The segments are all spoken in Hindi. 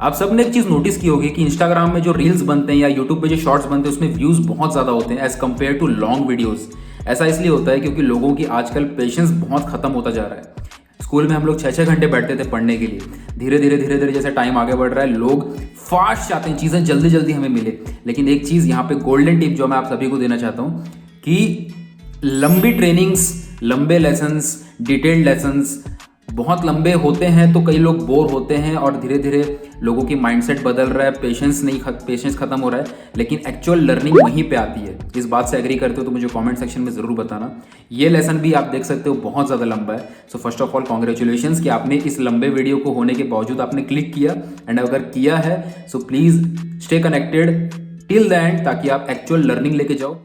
आप सब ने एक चीज़ नोटिस की होगी कि इंस्टाग्राम में जो रील्स बनते हैं या यूट्यूब पे जो शॉर्ट्स बनते हैं उसमें व्यूज़ बहुत ज़्यादा होते हैं as compare to long videos. ऐसा इसलिए होता है क्योंकि लोगों की आजकल पेशेंस बहुत ख़त्म होता जा रहा है। स्कूल में हम लोग 6-6 घंटे बैठते थे पढ़ने के लिए। धीरे धीरे जैसे टाइम आगे बढ़ रहा है, लोग फास्ट चाहते हैं चीज़ें जल्दी जल्दी हमें मिले। लेकिन एक चीज़ यहाँ पे गोल्डन टिप जो मैं आप सभी को देना चाहता हूँ कि लंबी ट्रेनिंग्स, लंबे लेसन्स, डिटेल्ड लेसन्स बहुत लंबे होते हैं तो कई लोग बोर होते हैं और धीरे धीरे लोगों की माइंडसेट बदल रहा है, पेशेंस खत्म हो रहा है। लेकिन एक्चुअल लर्निंग वहीं पे आती है। इस बात से एग्री करते हो तो मुझे कमेंट सेक्शन में ज़रूर बताना। ये लेसन भी आप देख सकते हो बहुत ज़्यादा लंबा है। So first of all congratulations कि आपने इस लंबे वीडियो को होने के बावजूद आपने क्लिक किया। एंड अगर किया है so please stay connected till the end ताकि आप एक्चुअल लर्निंग लेके जाओ।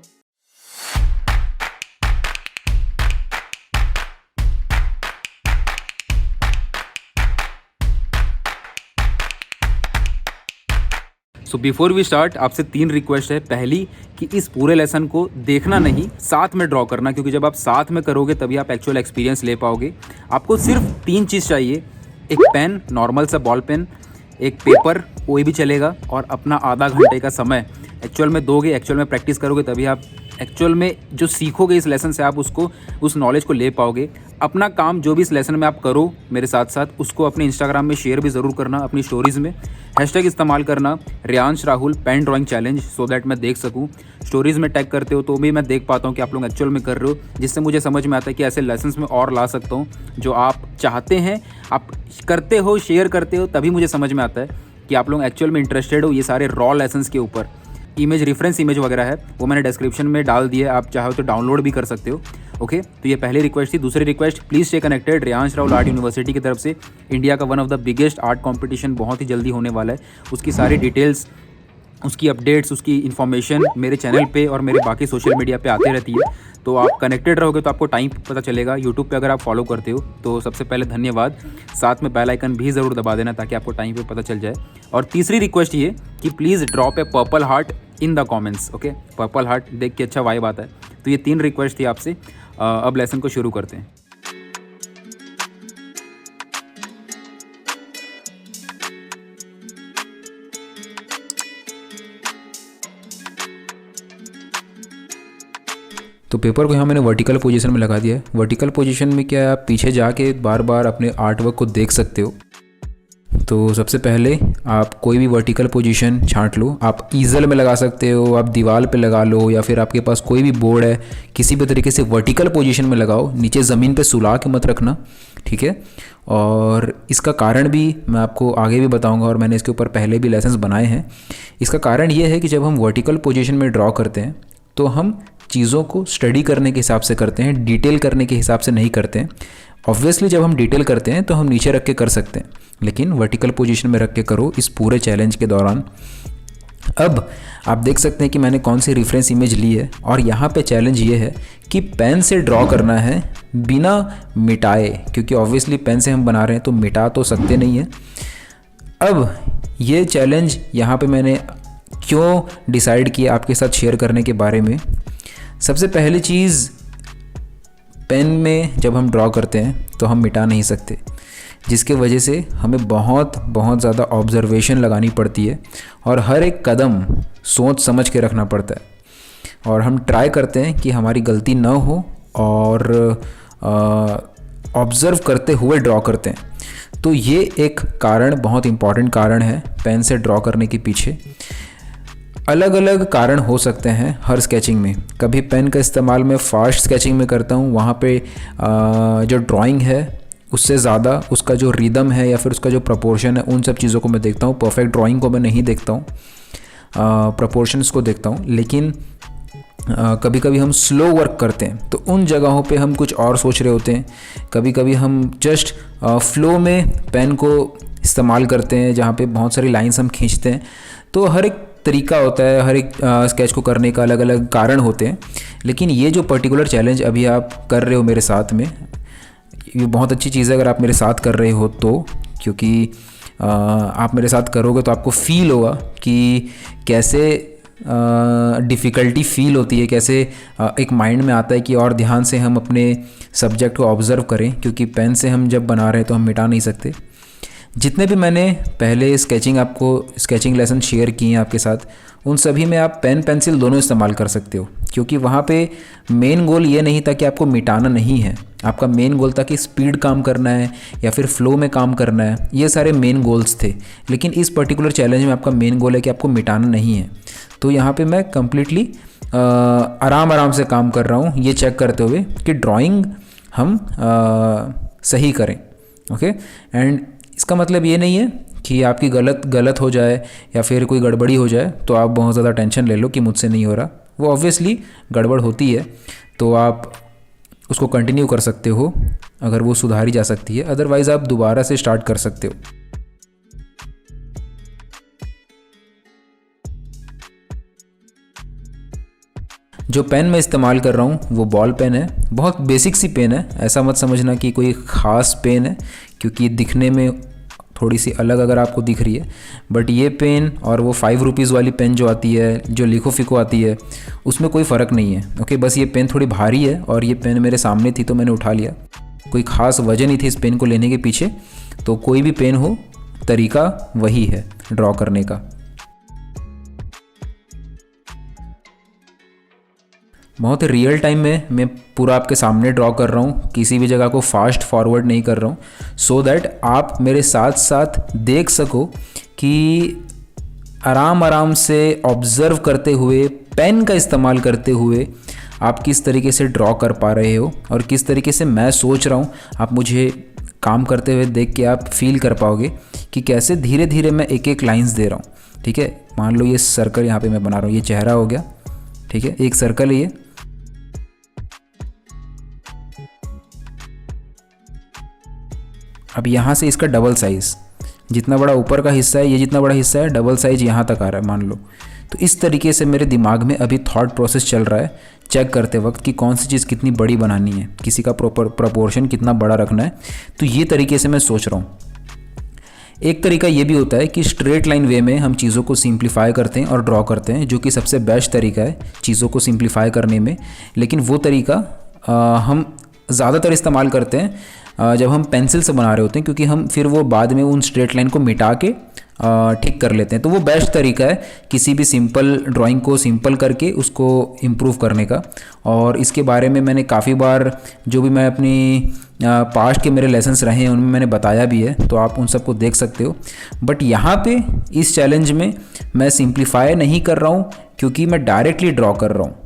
सो बिफोर वी स्टार्ट आपसे 3 रिक्वेस्ट है। पहली कि इस पूरे लेसन को देखना नहीं, साथ में ड्रॉ करना, क्योंकि जब आप साथ में करोगे तभी आप एक्चुअल एक्सपीरियंस ले पाओगे। आपको सिर्फ 3 चीज़ चाहिए, एक पेन, नॉर्मल सा बॉल पेन, एक पेपर कोई भी चलेगा, और अपना आधा घंटे का समय एक्चुअल में दोगे, एक्चुअल में प्रैक्टिस करोगे तभी आप एक्चुअल में जो सीखोगे इस लेसन से आप उस नॉलेज को ले पाओगे। अपना काम जो भी इस लेसन में आप करो मेरे साथ साथ उसको अपने इंस्टाग्राम में शेयर भी ज़रूर करना, अपनी स्टोरीज़ में हैशटैग इस्तेमाल करना Riyansh Rahul pen drawing challenge, so that मैं देख सकूं। स्टोरीज़ में टैग करते हो तो भी मैं देख पाता हूं कि आप लोग एक्चुअल में कर रहे हो, जिससे मुझे समझ में आता है कि ऐसे लेसन्स में और ला सकता हूं जो आप चाहते हैं। आप करते हो, शेयर करते हो, तभी मुझे समझ में आता है कि आप लोग एक्चुअल में इंटरेस्टेड हो ये सारे रॉ लेसन्स के ऊपर। इमेज रेफरेंस इमेज वगैरह है वो मैंने डिस्क्रिप्शन में डाल दी है, आप चाहो तो डाउनलोड भी कर सकते हो। ओके, तो ये पहली रिक्वेस्ट थी। दूसरी request, please stay connected. Riyansh Rahul art university की तरफ से इंडिया का one of the biggest art competition बहुत ही जल्दी होने वाला है। उसकी सारी डिटेल्स, उसकी अपडेट्स, उसकी इन्फॉर्मेशन मेरे चैनल पे और मेरे बाकी सोशल मीडिया पे आते रहती है। तो आप कनेक्टेड रहोगे तो आपको टाइम पता चलेगा। यूट्यूब पे अगर आप फॉलो करते हो तो सबसे पहले धन्यवाद। साथ में बेल आइकन भी ज़रूर दबा देना ताकि आपको टाइम पे पता चल जाए। और तीसरी रिक्वेस्ट ये कि please drop A purple heart in the comments. Okay, purple heart देख के अच्छा वाइब आता है। तो ये 3 रिक्वेस्ट थी आपसे। अब लेसन को शुरू करते हैं। तो पेपर को यहाँ मैंने वर्टिकल पोजीशन में लगा दिया है। वर्टिकल पोजीशन में क्या है, आप पीछे जाके बार बार अपने आर्ट वर्क को देख सकते हो। तो सबसे पहले आप कोई भी वर्टिकल पोजीशन छांट लो। आप ईज़ल में लगा सकते हो, आप दीवार पे लगा लो, या फिर आपके पास कोई भी बोर्ड है, किसी भी तरीके से वर्टिकल पोजीशन में लगाओ। नीचे ज़मीन पे सुला के मत रखना, ठीक है। और इसका कारण भी मैं आपको आगे भी बताऊंगा और मैंने इसके ऊपर पहले भी लेसन्स बनाए हैं। इसका कारण ये है कि जब हम वर्टिकल पोजीशन में ड्रॉ करते हैं तो हम चीज़ों को स्टडी करने के हिसाब से करते हैं, डिटेल करने के हिसाब से नहीं करते हैं। ऑब्वियसली जब हम डिटेल करते हैं तो हम नीचे रख के कर सकते हैं, लेकिन वर्टिकल पोजीशन में रख के करो इस पूरे चैलेंज के दौरान। अब आप देख सकते हैं कि मैंने कौन सी रेफरेंस इमेज ली है, और यहाँ पे चैलेंज ये है कि पेन से ड्रॉ करना है बिना मिटाए, क्योंकि ऑब्वियसली पेन से हम बना रहे हैं तो मिटा तो सकते नहीं हैं। अब ये चैलेंज यहाँ पे मैंने क्यों डिसाइड किया आपके साथ शेयर करने के बारे में। सबसे पहली चीज़, पेन में जब हम ड्रॉ करते हैं तो हम मिटा नहीं सकते, जिसके वजह से हमें बहुत ज़्यादा ऑब्जर्वेशन लगानी पड़ती है और हर एक कदम सोच समझ के रखना पड़ता है। और हम ट्राई करते हैं कि हमारी गलती ना हो और ऑब्ज़र्व करते हुए ड्रॉ करते हैं। तो ये एक कारण, बहुत इम्पॉर्टेंट कारण है पेन से ड्रॉ करने के पीछे। अलग अलग कारण हो सकते हैं हर स्केचिंग में। कभी पेन का इस्तेमाल मैं फास्ट स्केचिंग में करता हूँ, वहाँ पे जो ड्राइंग है उससे ज़्यादा उसका जो रिदम है या फिर उसका जो प्रोपोर्शन है उन सब चीज़ों को मैं देखता हूँ। परफेक्ट ड्राइंग को मैं नहीं देखता हूँ, प्रोपोर्शंस को देखता हूँ। लेकिन कभी कभी हम स्लो वर्क करते हैं तो उन जगहों पे हम कुछ और सोच रहे होते हैं। कभी कभी हम जस्ट फ्लो में पेन को इस्तेमाल करते हैं जहाँ पे बहुत सारी लाइन्स हम खींचते हैं। तो हर एक तरीका होता है, हर एक स्केच को करने का अलग अलग कारण होते हैं। लेकिन ये जो पर्टिकुलर चैलेंज अभी आप कर रहे हो मेरे साथ में, ये बहुत अच्छी चीज़ है अगर आप मेरे साथ कर रहे हो तो, क्योंकि आप मेरे साथ करोगे तो आपको फील होगा कि कैसे डिफ़िकल्टी फील होती है, कैसे एक माइंड में आता है कि और ध्यान से हम अपने सब्जेक्ट को ऑब्ज़र्व करें, क्योंकि पेन से हम जब बना रहे हैं तो हम मिटा नहीं सकते। जितने भी मैंने पहले स्केचिंग लेसन शेयर किए हैं आपके साथ, उन सभी में आप पेन पेंसिल दोनों इस्तेमाल कर सकते हो, क्योंकि वहाँ पे मेन गोल ये नहीं था कि आपको मिटाना नहीं है। आपका मेन गोल था कि स्पीड काम करना है या फिर फ्लो में काम करना है, ये सारे मेन गोल्स थे। लेकिन इस पर्टिकुलर चैलेंज में आपका मेन गोल है कि आपको मिटाना नहीं है। तो यहाँ पे मैं कम्प्लीटली आराम से काम कर रहा हूँ, ये चेक करते हुए कि ड्राइंग हम सही करें। ओके, एंड इसका मतलब ये नहीं है कि आपकी गलत हो जाए या फिर कोई गड़बड़ी हो जाए तो आप बहुत ज़्यादा टेंशन ले लो कि मुझसे नहीं हो रहा। वो ऑब्वियसली गड़बड़ होती है तो आप उसको कंटिन्यू कर सकते हो अगर वो सुधारी जा सकती है, अदरवाइज़ आप दोबारा से स्टार्ट कर सकते हो। जो पेन मैं इस्तेमाल कर रहा हूँ वो बॉल पेन है, बहुत बेसिक सी पेन है। ऐसा मत समझना कि कोई ख़ास पेन है, क्योंकि दिखने में थोड़ी सी अलग अगर आपको दिख रही है, बट ये पेन और वो 5 रुपीज़ वाली पेन जो आती है, जो लिखो फिको आती है, उसमें कोई फ़र्क नहीं है। ओके, बस ये पेन थोड़ी भारी है और ये पेन मेरे सामने थी तो मैंने उठा लिया। कोई ख़ास वजह नहीं थी इस पेन को लेने के पीछे। तो कोई भी पेन हो, तरीका वही है ड्रॉ करने का। बहुत रियल टाइम में मैं पूरा आपके सामने ड्रॉ कर रहा हूँ, किसी भी जगह को फास्ट फॉरवर्ड नहीं कर रहा हूँ, सो दैट आप मेरे साथ साथ देख सको कि आराम से ऑब्ज़र्व करते हुए, पेन का इस्तेमाल करते हुए आप किस तरीके से ड्रॉ कर पा रहे हो और किस तरीके से मैं सोच रहा हूँ। आप मुझे काम करते हुए देख के आप फील कर पाओगे कि कैसे धीरे धीरे मैं एक एक लाइंस दे रहा हूँ। ठीक है, मान लो ये सर्कल यहाँ पे मैं बना रहा हूँ, ये चेहरा हो गया। ठीक है, एक सर्कल है ये। अब यहाँ से इसका डबल साइज़, जितना बड़ा ऊपर का हिस्सा है, ये जितना बड़ा हिस्सा है, डबल साइज़ यहाँ तक आ रहा है मान लो। तो इस तरीके से मेरे दिमाग में अभी थॉट प्रोसेस चल रहा है चेक करते वक्त कि कौन सी चीज़ कितनी बड़ी बनानी है, किसी का प्रपोर्शन कितना बड़ा रखना है। तो ये तरीके से मैं सोच रहा हूँ। एक तरीका ये भी होता है कि स्ट्रेट लाइन वे में हम चीज़ों को सिंप्लीफाई करते हैं और ड्रॉ करते हैं, जो कि सबसे बेस्ट तरीका है चीज़ों को सिंप्लीफाई करने में। लेकिन वो तरीका हम ज़्यादातर इस्तेमाल करते हैं जब हम पेंसिल से बना रहे होते हैं, क्योंकि हम फिर वो बाद में उन स्ट्रेट लाइन को मिटा के ठीक कर लेते हैं। तो वो बेस्ट तरीका है किसी भी सिंपल ड्राइंग को सिंपल करके उसको इम्प्रूव करने का। और इसके बारे में मैंने काफ़ी बार, जो भी मैं अपनी पास्ट के मेरे लेसन्स रहे हैं उनमें मैंने बताया भी है, तो आप उन सबको देख सकते हो। बट यहाँ पे इस चैलेंज में मैं सिंप्लीफाई नहीं कर रहा हूँ, क्योंकि मैं डायरेक्टली ड्रॉ कर रहा हूँ।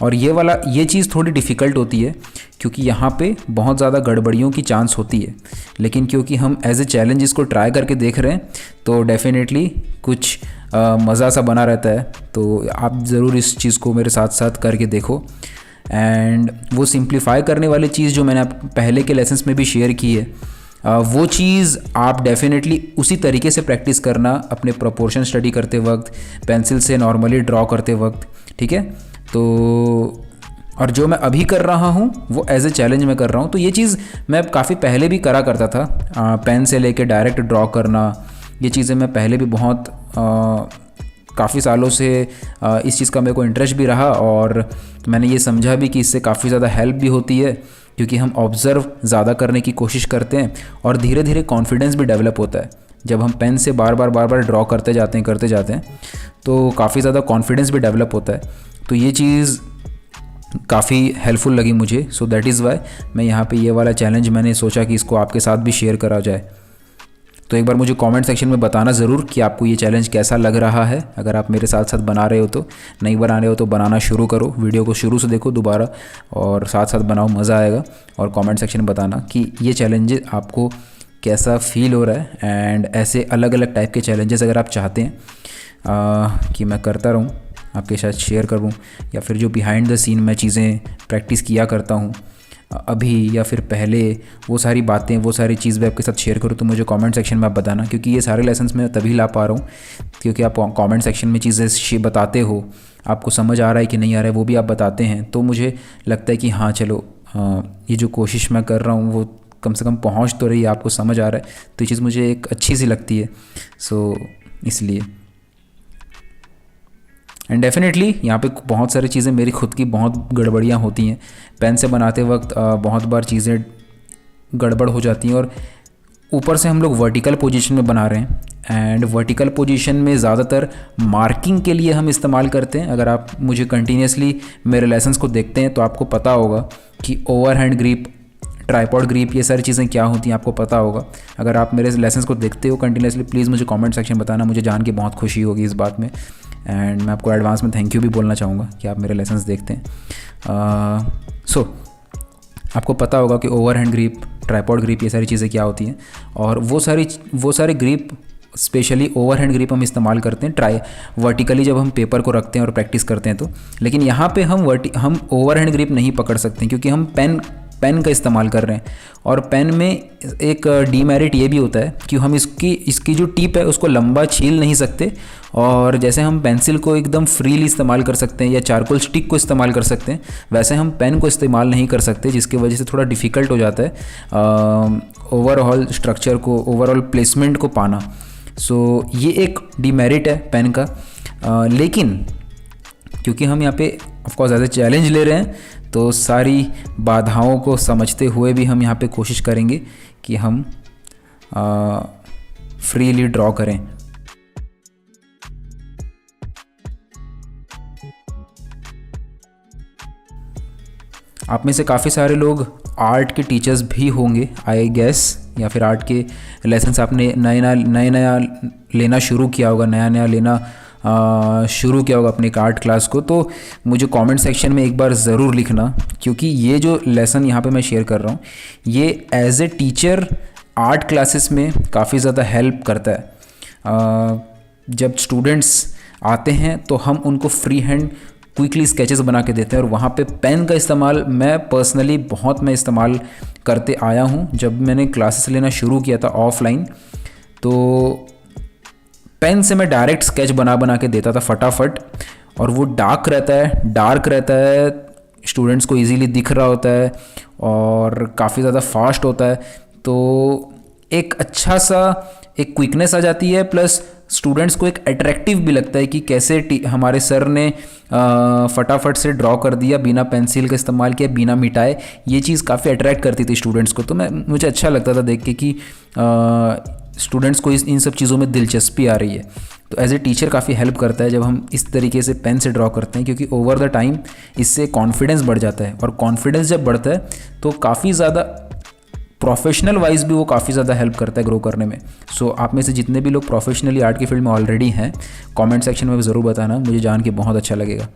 और ये चीज़ थोड़ी डिफ़िकल्ट होती है, क्योंकि यहाँ पे बहुत ज़्यादा गड़बड़ियों की चांस होती है। लेकिन क्योंकि हम एज ए चैलेंज इसको ट्राई करके देख रहे हैं, तो डेफिनेटली कुछ मज़ा सा बना रहता है। तो आप ज़रूर इस चीज़ को मेरे साथ साथ करके देखो। एंड वो सिंप्लीफाई करने वाली चीज़ जो मैंने पहले के लेसन्स में भी शेयर की है, वो चीज़ आप डेफिनेटली उसी तरीके से प्रैक्टिस करना अपने प्रोपोर्शन स्टडी करते वक्त, पेंसिल से नॉर्मली ड्रॉ करते वक्त। ठीक है, तो और जो मैं अभी कर रहा हूँ वो एज ए चैलेंज में कर रहा हूँ। तो ये चीज़ मैं काफ़ी पहले भी करा करता था, पेन से लेके डायरेक्ट ड्रॉ करना, ये चीज़ें मैं पहले भी बहुत काफ़ी सालों से इस चीज़ का मेरे को इंटरेस्ट भी रहा, और मैंने ये समझा भी कि इससे काफ़ी ज़्यादा हेल्प भी होती है, क्योंकि हम ऑब्ज़र्व ज़्यादा करने की कोशिश करते हैं और धीरे धीरे कॉन्फिडेंस भी डेवलप होता है। जब हम पेन से बार बार ड्रॉ करते जाते हैं तो काफ़ी ज़्यादा कॉन्फिडेंस भी डेवलप होता है। तो ये चीज़ काफ़ी हेल्पफुल लगी मुझे। सो दैट इज़ वाई मैं यहाँ पे ये वाला चैलेंज मैंने सोचा कि इसको आपके साथ भी शेयर करा जाए। तो एक बार मुझे कमेंट सेक्शन में बताना ज़रूर कि आपको ये चैलेंज कैसा लग रहा है। अगर आप मेरे साथ साथ बना रहे हो तो, नहीं बना रहे हो तो बनाना शुरू करो, वीडियो को शुरू से देखो दोबारा और साथ साथ बनाओ, मज़ा आएगा। और कमेंट सेक्शन में बताना कि ये चैलेंज आपको कैसा फील हो रहा है। एंड ऐसे अलग अलग टाइप के चैलेंजेस अगर आप चाहते हैं कि मैं करता रहूँ, आपके साथ शेयर करूँ, या फिर जो बिहाइंड द सीन मैं चीज़ें प्रैक्टिस किया करता हूँ अभी या फिर पहले, वो सारी बातें, वो सारी चीज़ मैं आपके साथ शेयर करूँ, तो मुझे कमेंट सेक्शन में आप बताना। क्योंकि ये सारे लेसन्स मैं तभी ला पा रहा हूँ क्योंकि आप कमेंट सेक्शन में चीज़ें बताते हो, आपको समझ आ रहा है कि नहीं आ रहा है वो भी आप बताते हैं। तो मुझे लगता है कि हाँ चलो, ये जो कोशिश मैं कर रहा हूँ वो कम से कम पहुँच तो रही है, आपको समझ आ रहा है, तो ये चीज़ मुझे एक अच्छी सी लगती है। सो इसलिए एंड डेफिनेटली यहाँ पे बहुत सारी चीज़ें मेरी खुद की बहुत गड़बड़ियाँ होती हैं। पेन से बनाते वक्त बहुत बार चीज़ें गड़बड़ हो जाती हैं, और ऊपर से हम लोग वर्टिकल पोजीशन में बना रहे हैं एंड वर्टिकल पोजीशन में ज़्यादातर मार्किंग के लिए हम इस्तेमाल करते हैं। अगर आप मुझे कंटिन्यूसली मेरे लेसन्स को देखते हैं तो आपको पता होगा कि ओवरहैंड ग्रिप, ट्राइपॉड ग्रिप, ये सारी चीज़ें क्या होती हैं आपको पता होगा। अगर आप मेरे लेसन्स को देखते हो कंटिन्यूसली, प्लीज़ मुझे कमेंट सेक्शन बताना, मुझे जान के बहुत खुशी होगी इस बात में। एंड मैं आपको एडवांस में थैंक यू भी बोलना चाहूँगा कि आप मेरे लेसन्स देखते हैं। सो आपको पता होगा कि ओवरहैंड ग्रिप, ट्राइपॉड ग्रिप, ये सारी चीज़ें क्या होती हैं। और वो सारे ग्रिप, स्पेशली ओवरहैंड ग्रिप हम इस्तेमाल करते हैं वर्टिकली जब हम पेपर को रखते हैं और प्रैक्टिस करते हैं तो। लेकिन यहाँ पे हम ओवरहैंड ग्रिप नहीं पकड़ सकते क्योंकि हम पेन का इस्तेमाल कर रहे हैं। और पेन में एक डीमेरिट ये भी होता है कि हम इसकी जो टिप है उसको लंबा छील नहीं सकते। और जैसे हम पेंसिल को एकदम फ्रीली इस्तेमाल कर सकते हैं या चारकोल स्टिक को इस्तेमाल कर सकते हैं, वैसे हम पेन को इस्तेमाल नहीं कर सकते, जिसकी वजह से थोड़ा डिफ़िकल्ट हो जाता है ओवरऑल स्ट्रक्चर को, ओवरऑल प्लेसमेंट को पाना। सो ये एक डीमेरिट है पेन का। लेकिन क्योंकि हम यहाँ पे ऑफकोर्स एज ए चैलेंज ले रहे हैं तो सारी बाधाओं को समझते हुए भी हम यहाँ पे कोशिश करेंगे कि हम फ्रीली ड्रॉ करें। आप में से काफ़ी सारे लोग आर्ट के टीचर्स भी होंगे आई गेस, या फिर आर्ट के लेसन्स आपने नया लेना शुरू किया होगा, नया लेना शुरू किया होगा अपने एक आर्ट क्लास को। तो मुझे कमेंट सेक्शन में एक बार ज़रूर लिखना, क्योंकि ये जो लेसन यहाँ पे मैं शेयर कर रहा हूँ ये as a teacher art classes में काफ़ी ज़्यादा हेल्प करता है। जब स्टूडेंट्स आते हैं तो हम उनको फ्री हैंड क्विकली स्केचेस बना के देते हैं, और वहाँ पे पेन का इस्तेमाल मैं पर्सनली मैं इस्तेमाल करते आया हूँ। जब मैंने क्लासेस लेना शुरू किया था ऑफलाइन तो पेन से मैं डायरेक्ट स्केच बना के देता था फटाफट, और वो डार्क रहता है, स्टूडेंट्स को इजीली दिख रहा होता है और काफ़ी ज़्यादा फास्ट होता है। तो एक अच्छा सा एक क्विकनेस आ जाती है, प्लस स्टूडेंट्स को एक अट्रैक्टिव भी लगता है कि कैसे हमारे सर ने फटाफट से ड्रॉ कर दिया, बिना पेंसिल का इस्तेमाल किया, बिना मिटाए। ये चीज़ काफ़ी अट्रैक्ट करती थी स्टूडेंट्स को। तो मुझे अच्छा लगता था देख के कि स्टूडेंट्स को इन सब चीज़ों में दिलचस्पी आ रही है। तो एज ए टीचर काफ़ी हेल्प करता है जब हम इस तरीके से पेन से ड्रॉ करते हैं, क्योंकि ओवर द टाइम इससे कॉन्फिडेंस बढ़ जाता है, और कॉन्फिडेंस जब बढ़ता है तो काफ़ी ज़्यादा प्रोफेशनल वाइज भी वो काफ़ी ज़्यादा हेल्प करता है ग्रो करने में। सो आप में से जितने भी लोग प्रोफेशनली आर्ट की फील्ड में ऑलरेडी हैं, कमेंट सेक्शन में ज़रूर बताना, मुझे जान के बहुत अच्छा लगेगा।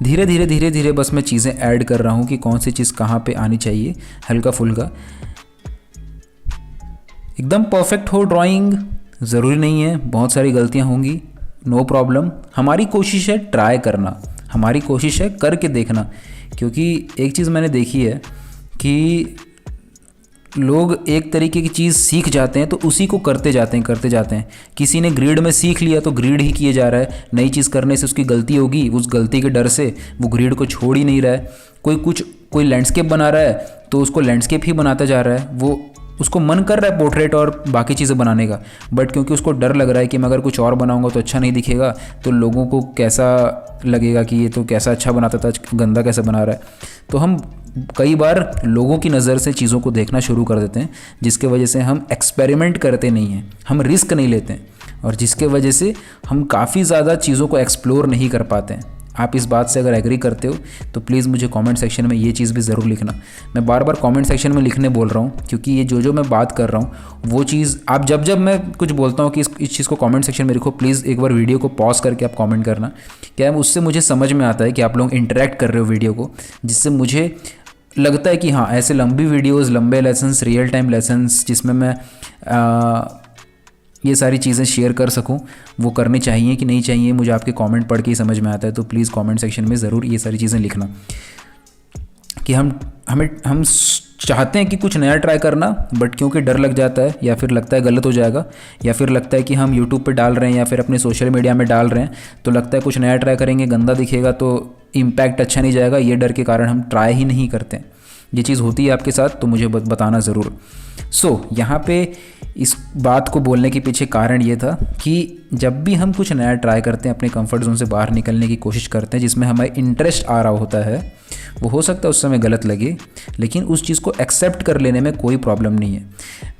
धीरे धीरे बस मैं चीज़ें ऐड कर रहा हूँ कि कौन सी चीज़ कहाँ पे आनी चाहिए, हल्का फुल्का। एकदम परफेक्ट हो ड्राइंग ज़रूरी नहीं है, बहुत सारी गलतियाँ होंगी, नो प्रॉब्लम। हमारी कोशिश है ट्राई करना, हमारी कोशिश है करके देखना। क्योंकि एक चीज़ मैंने देखी है कि लोग एक तरीके की चीज़ सीख जाते हैं तो उसी को करते जाते हैं। किसी ने ग्रिड में सीख लिया तो ग्रिड ही किए जा रहा है, नई चीज़ करने से उसकी गलती होगी, उस गलती के डर से वो ग्रिड को छोड़ ही नहीं रहा है। कोई लैंडस्केप बना रहा है तो उसको लैंडस्केप ही बनाता जा रहा है, वो उसको मन कर रहा है पोर्ट्रेट और बाकी चीज़ें बनाने का, बट क्योंकि उसको डर लग रहा है कि मैं अगर कुछ और बनाऊंगा तो अच्छा नहीं दिखेगा, तो लोगों को कैसा लगेगा कि ये तो कैसा अच्छा बनाता था, गंदा कैसा बना रहा है। तो हम कई बार लोगों की नज़र से चीज़ों को देखना शुरू कर देते हैं, जिसके वजह से हम एक्सपेरिमेंट करते नहीं हैं, हम रिस्क नहीं लेते हैं, और जिसके वजह से हम काफ़ी ज़्यादा चीज़ों को एक्सप्लोर नहीं कर पाते हैं। आप इस बात से अगर एग्री करते हो तो प्लीज़ मुझे कमेंट सेक्शन में ये चीज़ भी ज़रूर लिखना। मैं बार बार कमेंट सेक्शन में लिखने बोल रहा हूँ, क्योंकि ये जो मैं बात कर रहा हूँ वो चीज़ आप जब मैं कुछ बोलता हूँ कि इस चीज़ को कमेंट सेक्शन में लिखो, प्लीज़ एक बार वीडियो को पॉज करके आप कमेंट करना। क्या उससे मुझे समझ में आता है कि आप लोग इंटरेक्ट कर रहे हो वीडियो को, जिससे मुझे लगता है कि हाँ, ऐसे लंबी वीडियोज़, लंबे लेसन्स, रियल टाइम लेसन्स जिसमें मैं ये सारी चीज़ें शेयर कर सकूं, वो करनी चाहिए कि नहीं चाहिए, मुझे आपके कमेंट पढ़ के ही समझ में आता है। तो प्लीज़ कमेंट सेक्शन में ज़रूर ये सारी चीज़ें लिखना कि हम चाहते हैं कि कुछ नया ट्राई करना, बट क्योंकि डर लग जाता है, या फिर लगता है गलत हो जाएगा, या फिर लगता है कि हम यूट्यूब पे डाल रहे हैं या फिर अपने सोशल मीडिया में डाल रहे हैं तो लगता है कुछ नया ट्राई करेंगे, गंदा दिखेगा तो इम्पैक्ट अच्छा नहीं जाएगा, ये डर के कारण हम ट्राई ही नहीं करते हैं। ये चीज़ होती है आपके साथ तो मुझे बताना ज़रूर। यहाँ पे इस बात को बोलने के पीछे कारण ये था कि जब भी हम कुछ नया ट्राई करते हैं, अपने कंफर्ट जोन से बाहर निकलने की कोशिश करते हैं जिसमें हमें इंटरेस्ट आ रहा होता है, वो हो सकता है उस समय गलत लगे, लेकिन उस चीज़ को एक्सेप्ट कर लेने में कोई प्रॉब्लम नहीं है।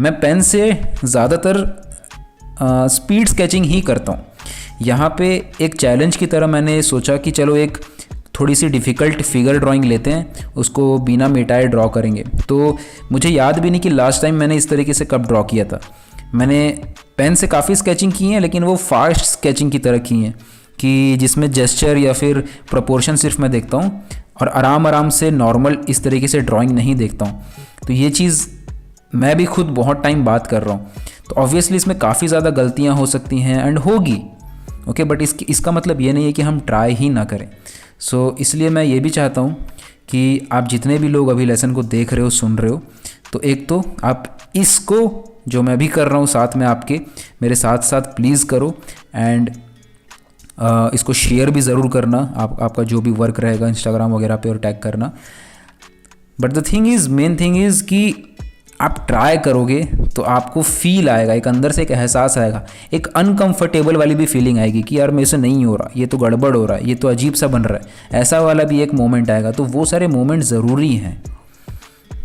मैं पेन से ज़्यादातर स्पीड स्केचिंग ही करता हूँ। यहाँ पे एक चैलेंज की तरह मैंने सोचा कि चलो एक थोड़ी सी डिफ़िकल्ट फिगर ड्राइंग लेते हैं, उसको बिना मिटाए ड्रॉ करेंगे। तो मुझे याद भी नहीं कि लास्ट टाइम मैंने इस तरीके से कब ड्रॉ किया था। मैंने पेन से काफ़ी स्केचिंग की है, लेकिन वो फास्ट स्केचिंग की तरह की हैं कि जिसमें जेस्चर या फिर प्रोपोर्शन सिर्फ मैं देखता हूँ और आराम से नॉर्मल इस तरीके से ड्राइंग नहीं देखता हूँ। तो ये चीज़ मैं भी खुद बहुत टाइम बात कर रहा हूँ, तो ऑब्वियसली इसमें काफ़ी ज़्यादा गलतियाँ हो सकती हैं एंड होगी, ओके, बट इसका मतलब ये नहीं है कि हम ट्राई ही ना करें। इसलिए मैं ये भी चाहता हूँ कि आप जितने भी लोग अभी लेसन को देख रहे हो, सुन रहे हो, तो एक तो आप इसको जो मैं भी कर रहा हूँ साथ में आपके मेरे साथ साथ प्लीज़ करो एंड इसको शेयर भी ज़रूर करना, आपका जो भी वर्क रहेगा इंस्टाग्राम वगैरह पे, और टैग करना। But the thing is, main thing is कि आप ट्राई करोगे तो आपको फील आएगा, एक अंदर से एक एहसास आएगा, एक अनकंफर्टेबल वाली भी फीलिंग आएगी कि यार मेरे से नहीं हो रहा, ये तो गड़बड़ हो रहा है, ये तो अजीब सा बन रहा है, ऐसा वाला भी एक मोमेंट आएगा। तो वो सारे मोमेंट ज़रूरी हैं,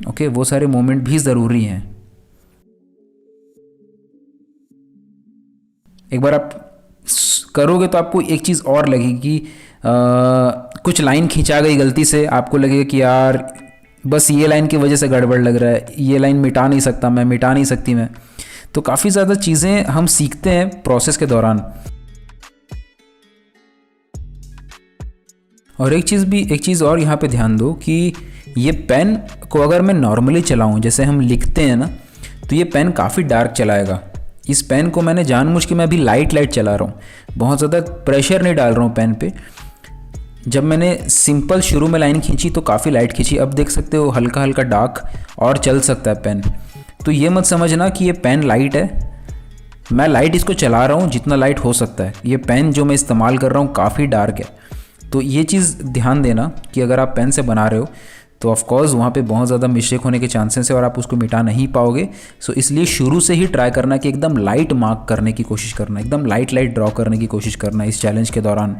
ओके, वो सारे मोमेंट भी ज़रूरी हैं। एक बार आप करोगे तो आपको एक चीज़ और लगेगी कि कुछ लाइन खिंचा गई गलती से, आपको लगेगा कि यार बस ये लाइन की वजह से गड़बड़ लग रहा है, ये लाइन मिटा नहीं सकता मैं, मिटा नहीं सकती मैं। तो काफ़ी ज़्यादा चीज़ें हम सीखते हैं प्रोसेस के दौरान। और एक चीज़ और यहाँ पे ध्यान दो कि ये पेन को अगर मैं नॉर्मली चलाऊँ, जैसे हम लिखते हैं ना, तो ये पेन काफ़ी डार्क चलाएगा। इस पेन को मैंने जानबूझ के मैं अभी लाइट चला रहा हूँ, बहुत ज़्यादा प्रेशर नहीं डाल रहा हूँ पेन पे। जब मैंने सिंपल शुरू में लाइन खींची तो काफ़ी लाइट खींची, अब देख सकते हो हल्का हल्का डार्क और चल सकता है पेन। तो ये मत समझना कि ये पेन लाइट है, मैं लाइट इसको चला रहा हूँ जितना लाइट हो सकता है। ये पेन जो मैं इस्तेमाल कर रहा हूँ काफ़ी डार्क है। तो ये चीज़ ध्यान देना कि अगर आप पेन से बना रहे हो तो ऑफकोर्स वहाँ पे बहुत ज़्यादा मिस्टेक होने के चांसेस है और आप उसको मिटा नहीं पाओगे। इसलिए शुरू से ही ट्राई करना कि एकदम लाइट मार्क करने की कोशिश करना, एकदम लाइट ड्रॉ करने की कोशिश करना इस चैलेंज के दौरान,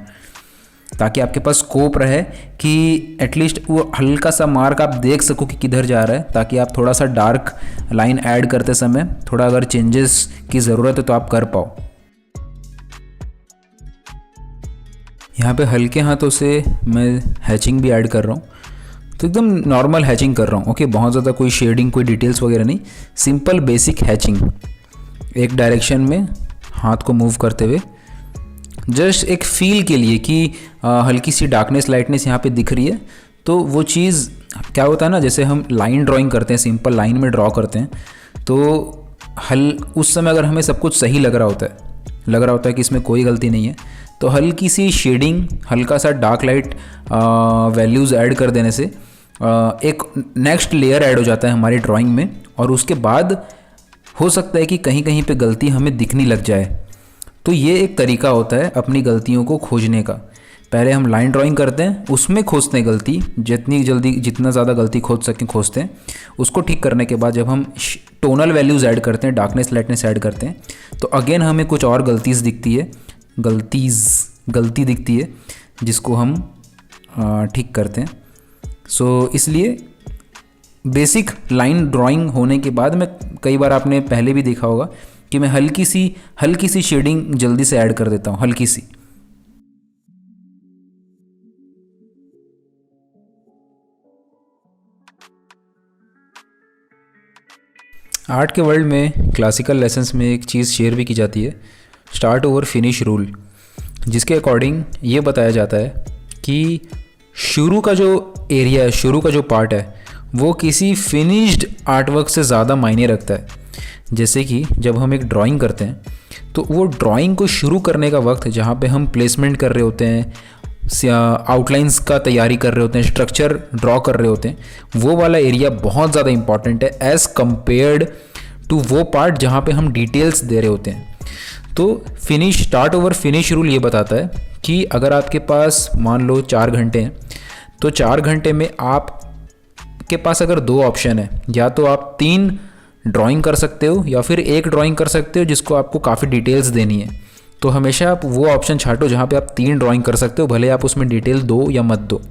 ताकि आपके पास स्कोप रहे कि एटलीस्ट वो हल्का सा मार्क आप देख सको कि किधर जा रहा है, ताकि आप थोड़ा सा डार्क लाइन ऐड करते समय थोड़ा अगर चेंजेस की ज़रूरत है तो आप कर पाओ। यहाँ पे हल्के हाथों से मैं हैचिंग भी ऐड कर रहा हूँ, तो एकदम नॉर्मल हैचिंग कर रहा हूँ, ओके, बहुत ज़्यादा कोई शेडिंग, कोई डिटेल्स वगैरह नहीं, सिंपल बेसिक हैचिंग, एक डायरेक्शन में हाथ को मूव करते हुए, जस्ट एक फील के लिए कि हल्की सी डार्कनेस लाइटनेस यहाँ पे दिख रही है। तो वो चीज़ क्या होता है ना, जैसे हम लाइन ड्राइंग करते हैं, सिंपल लाइन में ड्रॉ करते हैं, तो उस समय अगर हमें सब कुछ सही लग रहा होता है कि इसमें कोई गलती नहीं है, तो हल्की सी शेडिंग, हल्का सा डार्क लाइट वैल्यूज़ ऐड कर देने से एक नेक्स्ट लेयर ऐड हो जाता है हमारी ड्राइंग में, और उसके बाद हो सकता है कि कहीं कहीं पे गलती हमें दिखने लग जाए। तो ये एक तरीका होता है अपनी गलतियों को खोजने का। पहले हम लाइन ड्राइंग करते हैं, उसमें खोजते हैं गलती, जितना ज़्यादा गलती खोज सकें खोजते हैं। उसको ठीक करने के बाद जब हम टोनल वैल्यूज़ ऐड करते हैं, डार्कनेस लाइटनेस ऐड करते हैं, तो अगेन हमें कुछ और गलती दिखती है जिसको हम ठीक करते हैं। इसलिए बेसिक लाइन ड्राइंग होने के बाद मैं, कई बार आपने पहले भी देखा होगा कि मैं हल्की सी शेडिंग जल्दी से ऐड कर देता हूँ, हल्की सी। आर्ट के वर्ल्ड में क्लासिकल लेसन्स में एक चीज़ शेयर भी की जाती है, स्टार्ट ओवर फिनिश रूल, जिसके अकॉर्डिंग ये बताया जाता है कि शुरू का जो एरिया है, शुरू का जो पार्ट है, वो किसी फिनिश्ड आर्टवर्क से ज़्यादा मायने रखता है। जैसे कि जब हम एक ड्राइंग करते हैं तो वो ड्राइंग को शुरू करने का वक्त, जहाँ पे हम प्लेसमेंट कर रहे होते हैं, आउटलाइंस का तैयारी कर रहे होते हैं, स्ट्रक्चर ड्रॉ कर रहे होते हैं, वो वाला एरिया बहुत ज़्यादा इंपॉर्टेंट है एज़ कम्पेयर्ड टू वो पार्ट जहाँ पे हम डिटेल्स दे रहे होते हैं। तो स्टार्ट ओवर फिनिश रूल ये बताता है कि अगर आपके पास मान लो 4 घंटे हैं, तो 4 घंटे में आप आपके पास अगर 2 ऑप्शन है, या तो आप 3 ड्राइंग कर सकते हो या फिर एक ड्राइंग कर सकते हो जिसको आपको काफ़ी डिटेल्स देनी है, तो हमेशा आप वो ऑप्शन छांटो जहाँ पे आप 3 ड्राइंग कर सकते हो, भले आप उसमें डिटेल दो या मत दो।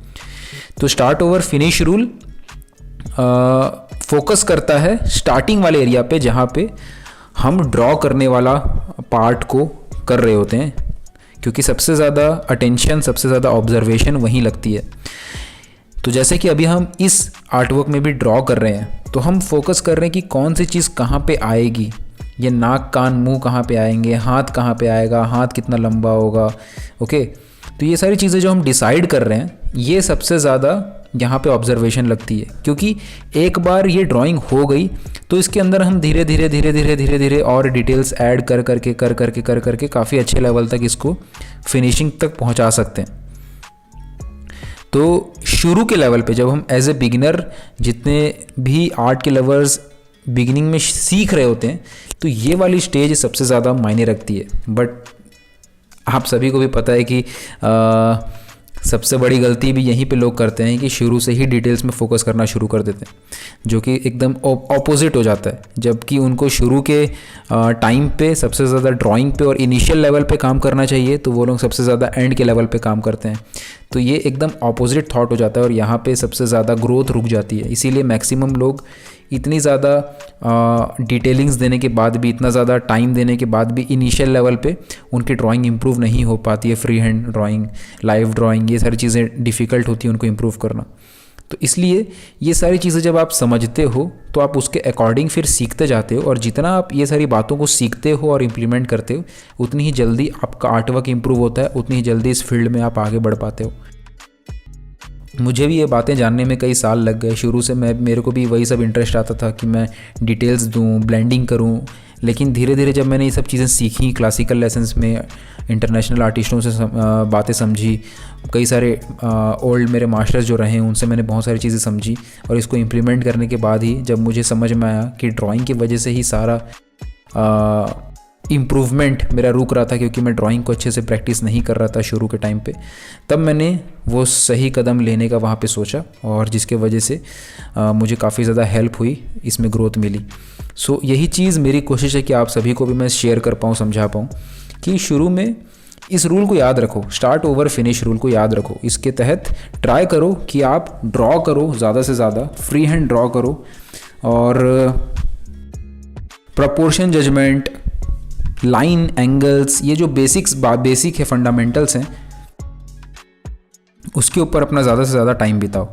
तो start over finish rule focus करता है स्टार्टिंग वाले एरिया पे जहाँ पे हम ड्रॉ करने वाला पार्ट को कर रहे होते हैं, क्योंकि सबसे ज़्यादा अटेंशन, सबसे ज़्यादा ऑब्जर्वेशन वहीं लगती है। तो जैसे कि अभी हम इस आर्टवर्क में भी ड्रॉ कर रहे हैं, तो हम फोकस कर रहे हैं कि कौन सी चीज़ कहाँ पे आएगी, ये नाक कान मुंह कहाँ पे आएंगे, हाथ कहाँ पे आएगा, हाथ कितना लंबा होगा। ओके, तो ये सारी चीज़ें जो हम डिसाइड कर रहे हैं, ये सबसे ज़्यादा यहाँ पे ऑब्जर्वेशन लगती है, क्योंकि एक बार ये ड्राइंग हो गई तो इसके अंदर हम धीरे धीरे और डिटेल्स ऐड कर करके काफ़ी अच्छे लेवल तक इसको फिनिशिंग तक पहुँचा सकते हैं। तो शुरू के लेवल पे जब हम एज ए बिगिनर, जितने भी आर्ट के लवर्स बिगिनिंग में सीख रहे होते हैं, तो ये वाली स्टेज सबसे ज़्यादा मायने रखती है। बट आप सभी को भी पता है कि सबसे बड़ी गलती भी यहीं पे लोग करते हैं कि शुरू से ही डिटेल्स में फोकस करना शुरू कर देते हैं, जो कि एकदम ऑपोजिट हो जाता है। जबकि उनको शुरू के टाइम पे सबसे ज़्यादा ड्राइंग पे और इनिशियल लेवल पे काम करना चाहिए, तो वो लोग सबसे ज़्यादा एंड के लेवल पे काम करते हैं। तो ये एकदम ऑपोजिट थॉट हो जाता है और यहाँ पे सबसे ज़्यादा ग्रोथ रुक जाती है। इसीलिए मैक्सिमम लोग इतनी ज़्यादा डिटेलिंग्स देने के बाद भी, इतना ज़्यादा टाइम देने के बाद भी इनिशियल लेवल पे उनकी ड्राइंग इंप्रूव नहीं हो पाती है। Free hand drawing, live drawing, ये सारी चीज़ें डिफ़िकल्ट होती हैं उनको इम्प्रूव करना। तो इसलिए ये सारी चीज़ें जब आप समझते हो तो आप उसके अकॉर्डिंग फिर सीखते जाते हो, और जितना आप ये सारी बातों को सीखते हो और इम्प्लीमेंट करते हो, उतनी ही जल्दी आपका आर्टवर्क इम्प्रूव होता है, उतनी ही जल्दी इस फील्ड में आप आगे बढ़ पाते हो। मुझे भी ये बातें जानने में कई साल लग गए। शुरू से मेरे को भी वही सब इंटरेस्ट आता था कि मैं डिटेल्स दूँ, ब्लेंडिंग करूँ। लेकिन धीरे धीरे जब मैंने ये सब चीज़ें सीखी, क्लासिकल लेसन्स में इंटरनेशनल आर्टिस्टों से बातें समझी, कई सारे ओल्ड मेरे मास्टर्स जो रहे हैं उनसे मैंने बहुत सारी चीज़ें समझी, और इसको इम्प्लीमेंट करने के बाद ही जब मुझे समझ में आया कि ड्राइंग की वजह से ही सारा इम्प्रूवमेंट मेरा रुक रहा था, क्योंकि मैं ड्राइंग को अच्छे से प्रैक्टिस नहीं कर रहा था शुरू के टाइम पे, तब मैंने वो सही कदम लेने का वहाँ पे सोचा, और जिसके वजह से मुझे काफ़ी ज़्यादा हेल्प हुई, इसमें ग्रोथ मिली। सो यही चीज़ मेरी कोशिश है कि आप सभी को भी मैं शेयर कर पाऊँ, समझा पाऊँ कि शुरू में इस रूल को याद रखो, स्टार्ट ओवर फिनिश रूल को याद रखो। इसके तहत ट्राई करो कि आप ड्रॉ करो, ज़्यादा से ज़्यादा फ्री हैंड ड्रॉ करो, और प्रपोर्शन, जजमेंट, लाइन, एंगल्स, ये जो बेसिक है, फंडामेंटल्स हैं, उसके ऊपर अपना ज़्यादा से ज़्यादा टाइम बिताओ।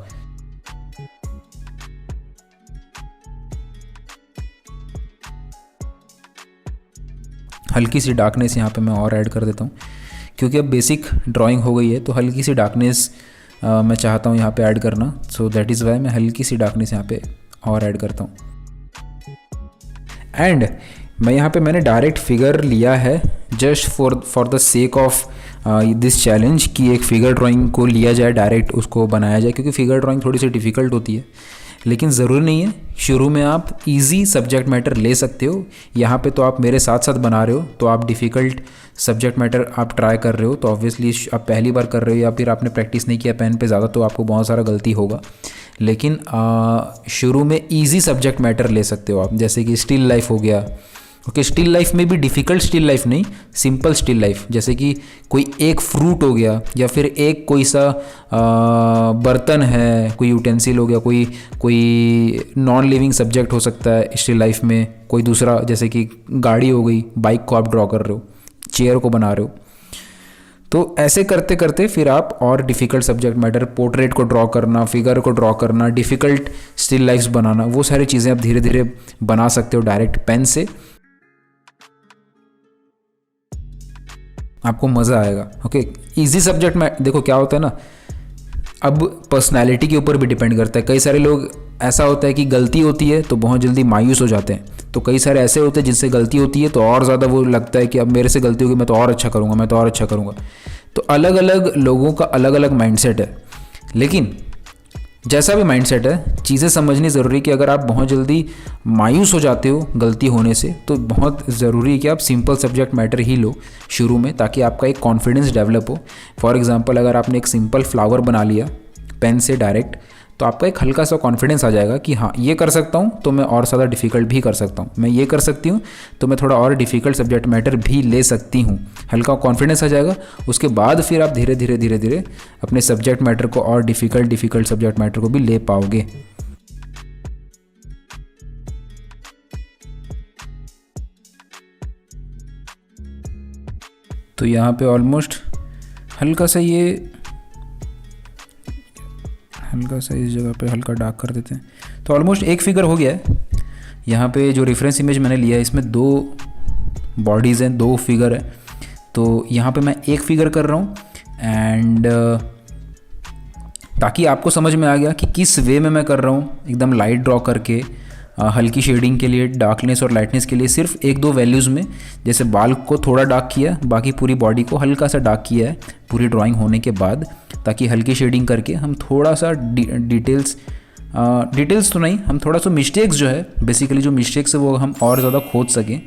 हल्की सी डार्कनेस यहाँ पे मैं और ऐड कर देता हूँ, क्योंकि अब बेसिक ड्राइंग हो गई है, तो हल्की सी डार्कनेस मैं चाहता हूँ यहाँ पे ऐड करना। सो दैट इज़ वाई मैं हल्की सी डार्कनेस यहाँ पे और ऐड करता हूँ। एंड मैं यहाँ पे मैंने डायरेक्ट फिगर लिया है just for the sake of this challenge, कि एक फिगर ड्राइंग को लिया जाए, डायरेक्ट उसको बनाया जाए, क्योंकि फिगर ड्राइंग थोड़ी सी डिफ़िकल्ट होती है। लेकिन ज़रूरी नहीं है, शुरू में आप इजी सब्जेक्ट मैटर ले सकते हो। यहाँ पे तो आप मेरे साथ साथ बना रहे हो, तो आप डिफ़िकल्ट सब्जेक्ट मैटर आप ट्राई कर रहे हो, तो ऑब्वियसली आप पहली बार कर रहे हो या फिर आपने प्रैक्टिस नहीं किया पेन पे ज़्यादा, तो आपको बहुत सारा गलती होगा। लेकिन शुरू में ईजी सब्जेक्ट मैटर ले सकते हो आप, जैसे कि स्टिल लाइफ हो गया। ओके, स्टिल लाइफ में भी डिफ़िकल्ट स्टिल लाइफ नहीं, सिंपल स्टिल लाइफ, जैसे कि कोई एक फ्रूट हो गया, या फिर एक कोई सा बर्तन है, कोई यूटेंसिल हो गया, कोई नॉन लिविंग सब्जेक्ट हो सकता है स्टिल लाइफ में, कोई दूसरा, जैसे कि गाड़ी हो गई, बाइक को आप ड्रॉ कर रहे हो, चेयर को बना रहे हो। तो ऐसे करते करते फिर आप और डिफ़िकल्ट सब्जेक्ट मैटर, पोर्ट्रेट को ड्रॉ करना, फिगर को ड्रॉ करना, डिफ़िकल्ट स्टिल लाइफ्स बनाना, वो सारी चीज़ें आप धीरे धीरे बना सकते हो डायरेक्ट पेन से। आपको मज़ा आएगा। ओके, इजी सब्जेक्ट में देखो क्या होता है ना, अब पर्सनालिटी के ऊपर भी डिपेंड करता है। कई सारे लोग ऐसा होता है कि गलती होती है तो बहुत जल्दी मायूस हो जाते हैं, तो कई सारे ऐसे होते हैं जिनसे गलती होती है तो और ज़्यादा वो लगता है कि अब मेरे से गलती होगी, मैं तो और अच्छा करूँगा, मैं तो और अच्छा करूँगा। तो अलग अलग लोगों का अलग अलग माइंडसेट है, लेकिन जैसा भी माइंडसेट है, चीज़ें समझनी ज़रूरी है कि अगर आप बहुत जल्दी मायूस हो जाते हो गलती होने से, तो बहुत ज़रूरी है कि आप सिंपल सब्जेक्ट मैटर ही लो शुरू में, ताकि आपका एक कॉन्फिडेंस डेवलप हो। फॉर एग्जांपल, अगर आपने एक सिंपल फ्लावर बना लिया पेन से डायरेक्ट, तो आपका एक हल्का सा कॉन्फिडेंस आ जाएगा कि हाँ ये कर सकता हूँ तो मैं और ज़्यादा डिफ़िकल्ट भी कर सकता हूँ, मैं ये कर सकती हूँ तो मैं थोड़ा और डिफ़िकल्ट सब्जेक्ट मैटर भी ले सकती हूँ। हल्का कॉन्फिडेंस आ जाएगा, उसके बाद फिर आप धीरे धीरे अपने सब्जेक्ट मैटर को और डिफ़िकल्ट सब्जेक्ट मैटर को भी ले पाओगे। तो यहाँ पे ऑलमोस्ट हल्का सा इस जगह पे हल्का डार्क कर देते हैं। तो ऑलमोस्ट एक फिगर हो गया है। यहाँ पे जो रेफरेंस इमेज मैंने लिया है इसमें 2 बॉडीज़ हैं, 2 फिगर है। तो यहाँ पे मैं एक फिगर कर रहा हूँ एंड ताकि आपको समझ में आ गया कि किस वे में मैं कर रहा हूँ, एकदम लाइट ड्रॉ करके हल्की शेडिंग के लिए, डार्कनेस और लाइटनेस के लिए सिर्फ 1-2 वैल्यूज़ में, जैसे बाल को थोड़ा डार्क किया, बाकी पूरी बॉडी को हल्का सा डार्क किया है पूरी ड्राइंग होने के बाद, ताकि हल्की शेडिंग करके हम थोड़ा सा डिटेल्स तो नहीं, हम थोड़ा सा मिस्टेक्स जो है, बेसिकली जो मिस्टेक्स है वो हम और ज़्यादा खोज सकें।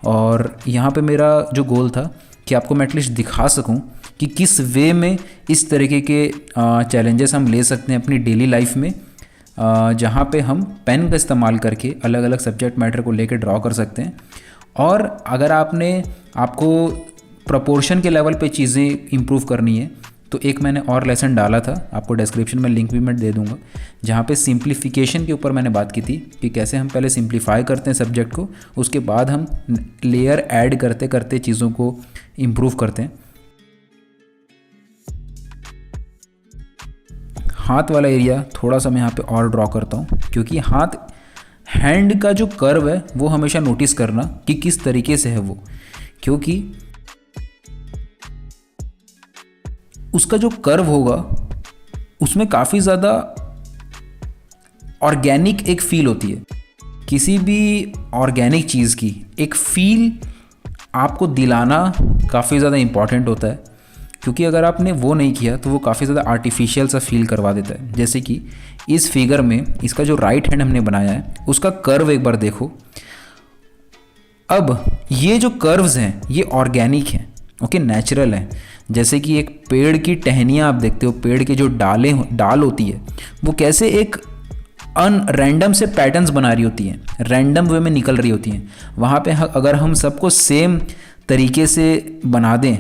और यहाँ पे मेरा जो गोल था कि आपको मैं एटलीस्ट दिखा सकूँ कि किस वे में इस तरीके के चैलेंजेस हम ले सकते हैं अपनी डेली लाइफ में, जहाँ पे हम पेन का इस्तेमाल करके अलग अलग सब्जेक्ट मैटर को लेकर ड्रॉ कर सकते हैं। और अगर आपको प्रपोर्शन के लेवल पे चीज़ें इम्प्रूव करनी है तो एक मैंने और लेसन डाला था, आपको डिस्क्रिप्शन में लिंक भी मैं दे दूंगा, जहाँ पे सिंप्लीफिकेशन के ऊपर मैंने बात की थी कि कैसे हम पहले सिंप्लीफाई करते हैं सब्जेक्ट को, उसके बाद हम लेयर ऐड करते करते चीज़ों को इम्प्रूव करते हैं। हाथ वाला एरिया थोड़ा सा मैं यहाँ पे और ड्रॉ करता हूँ, क्योंकि हैंड का जो कर्व है वो हमेशा नोटिस करना कि किस तरीके से है वो, क्योंकि उसका जो कर्व होगा उसमें काफ़ी ज़्यादा ऑर्गेनिक एक फील होती है। किसी भी ऑर्गेनिक चीज़ की एक फील आपको दिलाना काफ़ी ज़्यादा इम्पॉर्टेंट होता है, क्योंकि अगर आपने वो नहीं किया तो वो काफ़ी ज़्यादा आर्टिफिशियल सा फील करवा देता है। जैसे कि इस फिगर में इसका जो राइट हैंड हमने बनाया है उसका कर्व एक बार देखो। अब ये जो कर्व्स हैं ये ऑर्गेनिक हैं, ओके, नेचुरल हैं। जैसे कि एक पेड़ की टहनियाँ आप देखते हो, पेड़ के जो डाल होती है वो कैसे एक रैंडम से पैटर्न्स बना रही होती हैं, रैंडम वे में निकल रही होती हैं। वहाँ पे अगर हम सबको सेम तरीके से बना दें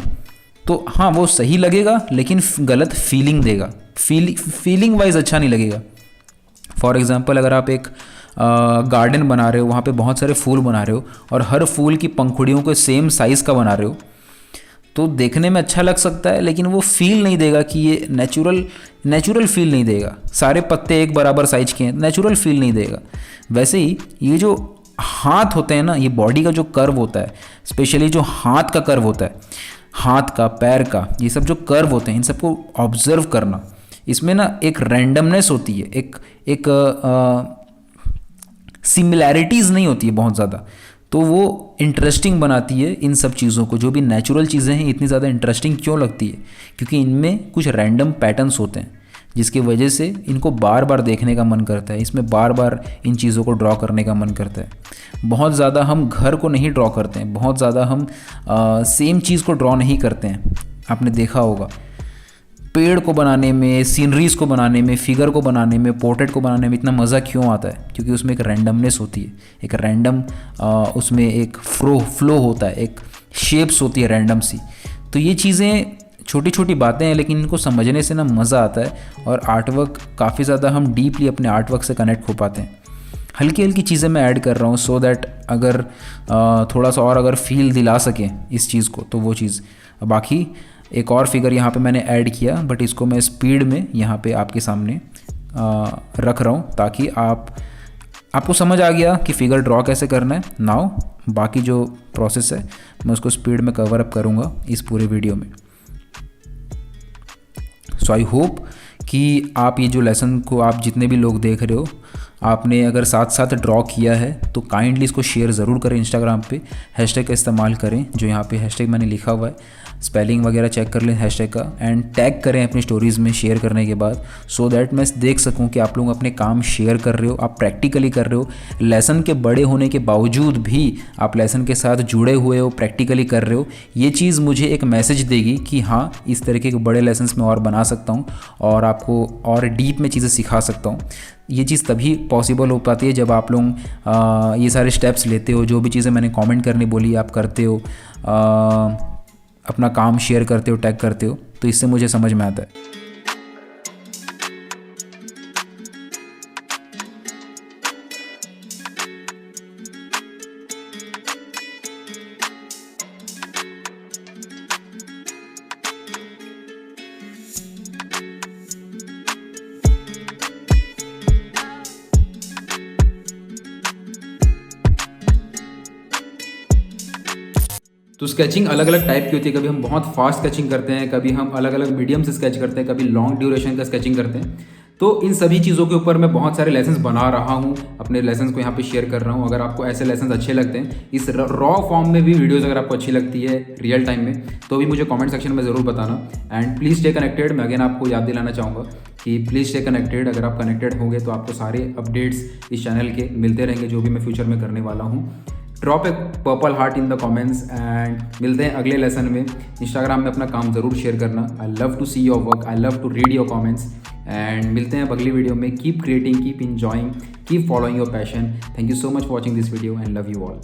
तो हाँ वो सही लगेगा, लेकिन गलत फीलिंग देगा, फीलिंग वाइज अच्छा नहीं लगेगा। फॉर एग्जांपल अगर आप एक गार्डन बना रहे हो, वहाँ पे बहुत सारे फूल बना रहे हो और हर फूल की पंखुड़ियों को सेम साइज़ का बना रहे हो, तो देखने में अच्छा लग सकता है लेकिन वो फील नहीं देगा कि ये नेचुरल फील नहीं देगा। सारे पत्ते एक बराबर साइज के हैं, नेचुरल फील नहीं देगा। वैसे ही ये जो हाथ होते हैं ना, ये बॉडी का जो कर्व होता है, स्पेशली जो हाथ का कर्व होता है, हाथ का, पैर का, ये सब जो कर्व होते हैं इन सबको ऑब्जर्व करना, इसमें ना एक रैंडमनेस होती है, एक सिमिलैरिटीज़ नहीं होती है बहुत ज़्यादा, तो वो इंटरेस्टिंग बनाती है इन सब चीज़ों को। जो भी नेचुरल चीज़ें हैं इतनी ज़्यादा इंटरेस्टिंग क्यों लगती है, क्योंकि इनमें कुछ रैंडम पैटर्न्स होते हैं जिसकी वजह से इनको बार बार देखने का मन करता है, इसमें बार बार इन चीज़ों को ड्रॉ करने का मन करता है। बहुत ज़्यादा हम घर को नहीं ड्रॉ करते हैं, बहुत ज़्यादा हम सेम चीज़ को ड्रॉ नहीं करते हैं। आपने देखा होगा पेड़ को बनाने में, सीनरीज़ को बनाने में, फिगर को बनाने में, पोर्ट्रेट को बनाने में इतना मज़ा क्यों आता है, क्योंकि उसमें एक रैंडमनेस होती है, एक रैंडम उसमें एक फ्लो होता है, एक शेप्स होती है रैंडम सी। तो ये चीज़ें छोटी छोटी बातें हैं लेकिन इनको समझने से ना मज़ा आता है और आर्टवर्क काफ़ी ज़्यादा हम डीपली अपने आर्टवर्क से कनेक्ट हो पाते हैं। हल्की हल्की चीज़ें मैं ऐड कर रहा हूँ सो दैट अगर थोड़ा सा और अगर फील दिला सकें इस चीज़ को तो वो चीज़। बाकी एक और फिगर यहाँ पे मैंने ऐड किया, बट इसको मैं स्पीड में यहाँ पे आपके सामने रख रहा हूँ ताकि आपको समझ आ गया कि फिगर ड्रॉ कैसे करना है। नाउ बाकी जो प्रोसेस है मैं उसको स्पीड में कवर अप करूँगा इस पूरे वीडियो में। सो आई होप कि आप ये जो लेसन को आप जितने भी लोग देख रहे हो, आपने अगर साथ साथ ड्रॉ किया है तो काइंडली इसको शेयर ज़रूर करें इंस्टाग्राम पे, हैशटैग का इस्तेमाल करें जो यहाँ पे हैशटैग मैंने लिखा हुआ है स्पेलिंग वगैरह चेक कर लें हैशटैग का, एंड टैग करें अपनी स्टोरीज़ में शेयर करने के बाद, सो दैट मैं देख सकूं कि आप लोग अपने काम शेयर कर रहे हो, आप प्रैक्टिकली कर रहे हो। लेसन के बड़े होने के बावजूद भी आप लेसन के साथ जुड़े हुए हो, प्रैक्टिकली कर रहे हो। ये चीज़ मुझे एक मैसेज देगी कि हाँ, इस तरीके के बड़े लेसन्स मैं और बना सकता हूँ और आपको और डीप में चीज़ें सिखा सकता हूँ। ये चीज़ तभी पॉसिबल हो पाती है जब आप लोग ये सारे स्टेप्स लेते हो, जो भी चीज़ें मैंने कमेंट करने बोली आप करते हो, अपना काम शेयर करते हो, टैग करते हो, तो इससे मुझे समझ में आता है। तो स्केचिंग अलग अलग टाइप की होती है। कभी हम बहुत फास्ट स्केचिंग करते हैं, कभी हम अलग अलग मीडियम से स्केच करते हैं, कभी लॉन्ग ड्यूरेशन का स्केचिंग करते हैं। तो इन सभी चीज़ों के ऊपर मैं बहुत सारे लेसन्स बना रहा हूँ, अपने लेसन्स को यहाँ पे शेयर कर रहा हूँ। अगर आपको ऐसे लेसन्स अच्छे लगते हैं, इस रॉ फॉर्म में भी वीडियोज़ अगर आपको अच्छी लगती है रियल टाइम में, तो भी मुझे कमेंट सेक्शन में ज़रूर बताना। And please stay connected. मैं अगेन आपको याद दिलाना चाहूँगा कि प्लीज़ स्टे कनेक्टेड। अगर आप कनेक्टेड होंगे तो आपको सारे अपडेट्स इस चैनल के मिलते रहेंगे, जो भी मैं फ्यूचर में करने वाला हूँ। Drop A purple heart in the comments and मिलते हैं अगले लेसन में। इंस्टाग्राम में अपना काम ज़रूर शेयर करना। I love to see your work, I love to read your comments, and मिलते हैं अगली वीडियो में। Keep creating, keep enjoying, keep following your passion. Thank you so much for watching this video and love you all.